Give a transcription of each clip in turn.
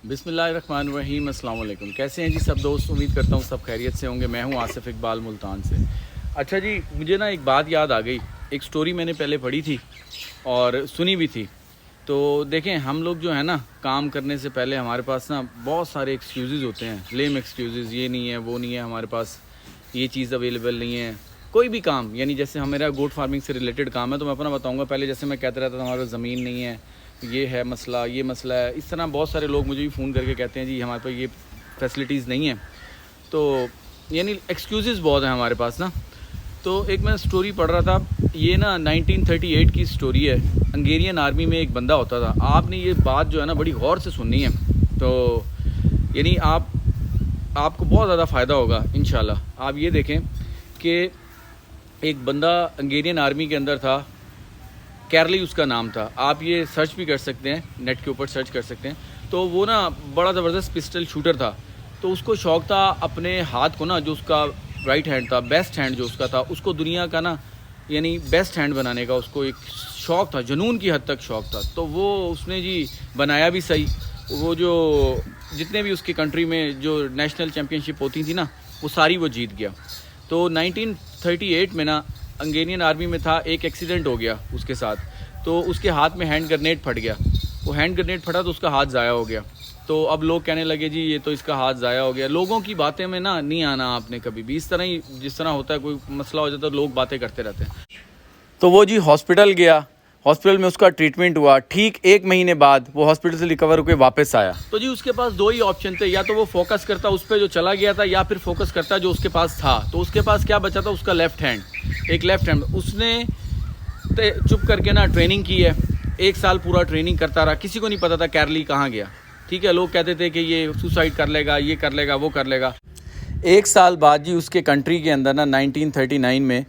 बिस्मिल्लाहिर्रहमानिर्रहीम, अस्सलाम वालेकुम। कैसे हैं जी सब दोस्त? उम्मीद करता हूँ सब खैरियत से होंगे। मैं हूँ आसिफ इकबाल मुल्तान से। अच्छा जी, मुझे ना एक बात याद आ गई। एक स्टोरी मैंने पहले पढ़ी थी और सुनी भी थी। तो देखें, हम लोग जो है ना, काम करने से पहले हमारे पास ना बहुत सारे एक्सक्यूज़ेज़ होते हैं, लेम एक्सक्यूज़ेज़। ये नहीं है, वो नहीं है, हमारे पास ये चीज़ अवेलेबल नहीं है। कोई भी काम, यानी जैसे हम, मेरा गोट फार्मिंग से रिलेटेड काम है तो मैं अपना बताऊंगा। पहले जैसे मैं कहता रहता था हमारे पास ज़मीन नहीं है, ये है मसला, ये मसला है। इस तरह बहुत सारे लोग मुझे भी फ़ोन करके कहते हैं जी हमारे पास ये फैसिलिटीज़ नहीं है। तो यानी एक्सक्यूज़ेज़ बहुत हैं हमारे पास ना। तो एक मैं स्टोरी पढ़ रहा था, ये ना 1938 की स्टोरी है। हंगेरियन आर्मी में एक बंदा होता था। आपने ये बात जो है ना बड़ी गौर से सुननी है, तो यानी आपको बहुत ज़्यादा फ़ायदा होगा इंशाल्लाह। आप ये देखें कि एक बंदा हंगेरियन आर्मी के अंदर था, कैरली उसका नाम था। आप ये सर्च भी कर सकते हैं, नेट के ऊपर सर्च कर सकते हैं। तो वो ना बड़ा ज़बरदस्त पिस्टल शूटर था। तो उसको शौक़ था अपने हाथ को ना, जो उसका राइट हैंड था, बेस्ट हैंड जो उसका था, उसको दुनिया का ना यानी बेस्ट हैंड बनाने का उसको एक शौक़ था, जुनून की हद तक शौक़ था। तो वो उसने जी बनाया भी सही। वो जो जितने भी उसकी कंट्री में जो नेशनल चैम्पियनशिप होती थी ना, वो सारी वो जीत गया। तो 1938 में ना हंगेरियन आर्मी में था, एक एक्सीडेंट हो गया उसके साथ। तो उसके हाथ में हैंड ग्रेनेड फट गया। वो हैंड ग्रेनेड फटा तो उसका हाथ ज़ाया हो गया। तो अब लोग कहने लगे जी ये तो इसका हाथ ज़ाया हो गया। लोगों की बातें में ना नहीं आना आपने कभी भी। इस तरह ही जिस तरह होता है, कोई मसला हो जाता है, लोग बातें करते रहते हैं। तो वो जी हॉस्पिटल गया, हॉस्पिटल में उसका ट्रीटमेंट हुआ। ठीक 1 महीने बाद वो हॉस्पिटल से रिकवर होकर वापस आया। तो जी उसके पास 2 ही ऑप्शन थे, या तो वो फोकस करता उस पर जो चला गया था, या फिर फोकस करता जो उसके पास था। तो उसके पास क्या बचा था? उसका लेफ़्ट हैंड, एक लेफ़्ट हैंड। उसने चुप करके ना ट्रेनिंग की है। 1 साल पूरा ट्रेनिंग करता रहा। किसी को नहीं पता था कैरली कहाँ गया। ठीक है, लोग कहते थे कि ये सुसाइड कर लेगा, ये कर लेगा, वो कर लेगा। 1 साल बाद जी उसके कंट्री के अंदर ना 1939 में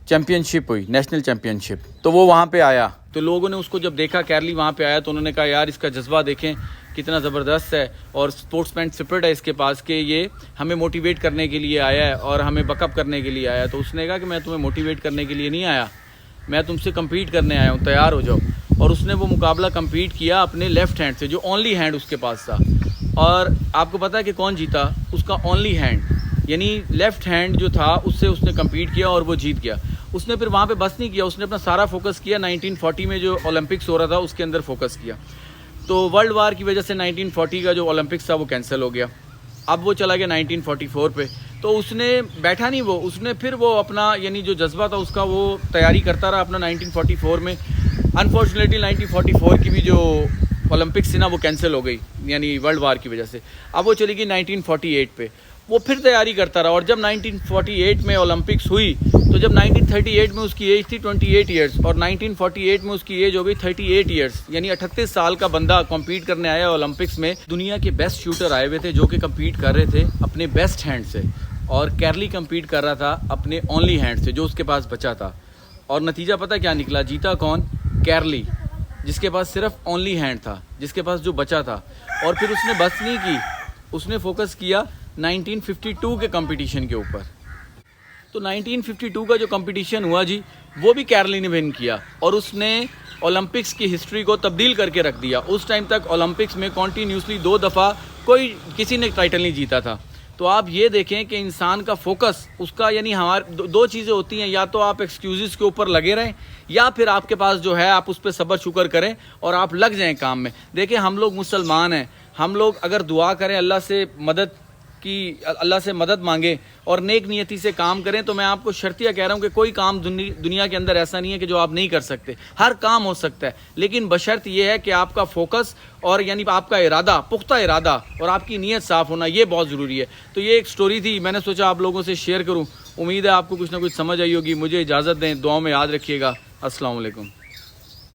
चैम्पियनशिप हुई, नेशनल चैम्पियनशिप। तो वो वहाँ पे आया। तो लोगों ने उसको जब देखा, कैरली वहाँ पे आया, तो उन्होंने कहा यार इसका जज्बा देखें कितना ज़बरदस्त है, और स्पोर्ट्समैन स्पिरिट है इसके पास कि ये हमें मोटिवेट करने के लिए आया है और हमें बकअप करने के लिए आया है। तो उसने कहा कि मैं तुम्हें मोटिवेट करने के लिए नहीं आया, मैं तुमसे कम्पीट करने आया हूँ, तैयार हो जाओ। और उसने वो मुकाबला कम्पीट किया अपने लेफ़्ट हैंड से, जो ओनली हैंड उसके पास था। और आपको पता है कि कौन जीता? उसका ओनली हैंड, यानी लेफ़्ट हैंड जो था उससे उसने कम्पीट किया और वो जीत गया। उसने फिर वहाँ पे बस नहीं किया, उसने अपना सारा फोकस किया 1940 में जो ओलंपिक्स हो रहा था उसके अंदर फोकस किया। तो वर्ल्ड वार की वजह से 1940 का जो ओलंपिक्स था वो कैंसिल हो गया। अब वो चला गया 1944 पे। तो उसने बैठा नहीं, वो उसने फिर वो अपना यानी जो जज्बा था उसका वो तैयारी करता रहा अपना 1944 में। अनफॉर्चुनेटली 1944 की भी जो ओलंपिक्स थी ना वो कैंसिल हो गई, यानी वर्ल्ड वार की वजह से। अब वो चली गई 1948 पे। वो फिर तैयारी करता रहा, और जब 1948 में ओलंपिक्स हुई, तो जब 1938 में उसकी एज थी 28 ईयर्स और 1948 में उसकी एज हो गई 38 ईयर्स, यानी 38 साल का बंदा कम्पीट करने आया ओलंपिक्स में। दुनिया के बेस्ट शूटर आए हुए थे जो कि कम्पीट कर रहे थे अपने बेस्ट हैंड से, और कैरली कम्पीट कर रहा था अपने ओनली हैंड से जो उसके पास बचा था। और नतीजा पता क्या निकला? जीता कौन? कैरली, जिसके पास सिर्फ ओनली हैंड था, जिसके पास जो बचा था। और फिर उसने बस नहीं की, उसने फोकस किया 1952 के कंपटीशन के ऊपर। तो 1952 का जो कंपटीशन हुआ जी, वो भी कैरली ने विन किया, और उसने ओलंपिक्स की हिस्ट्री को तब्दील करके रख दिया। उस टाइम तक ओलंपिक्स में कॉन्टीन्यूसली 2 दफ़ा किसी ने टाइटल नहीं जीता था। तो आप ये देखें कि इंसान का फोकस उसका, यानी हमारे 2 चीज़ें होती हैं, या तो आप एक्सक्यूज़ेस के ऊपर लगे रहें, या फिर आपके पास जो है आप उस पर सब्र शुक्र करें और आप लग जाएं काम में। देखिए, हम लोग मुसलमान हैं, हम लोग अगर दुआ करें अल्लाह से मदद मांगे और नेक नियति से काम करें, तो मैं आपको शर्तिया कह रहा हूं कि कोई काम दुनिया के अंदर ऐसा नहीं है कि जो आप नहीं कर सकते। हर काम हो सकता है, लेकिन बशर्त यह है कि आपका फोकस और यानी आपका इरादा, पुख्ता इरादा, और आपकी नीयत साफ़ होना, ये बहुत ज़रूरी है। तो ये एक स्टोरी थी, मैंने सोचा आप लोगों से शेयर करूँ। उम्मीद है आपको कुछ ना कुछ समझ आई होगी। मुझे इजाज़त दें, दुआओं में याद रखिएगा। अस्सलाम वालेकुम।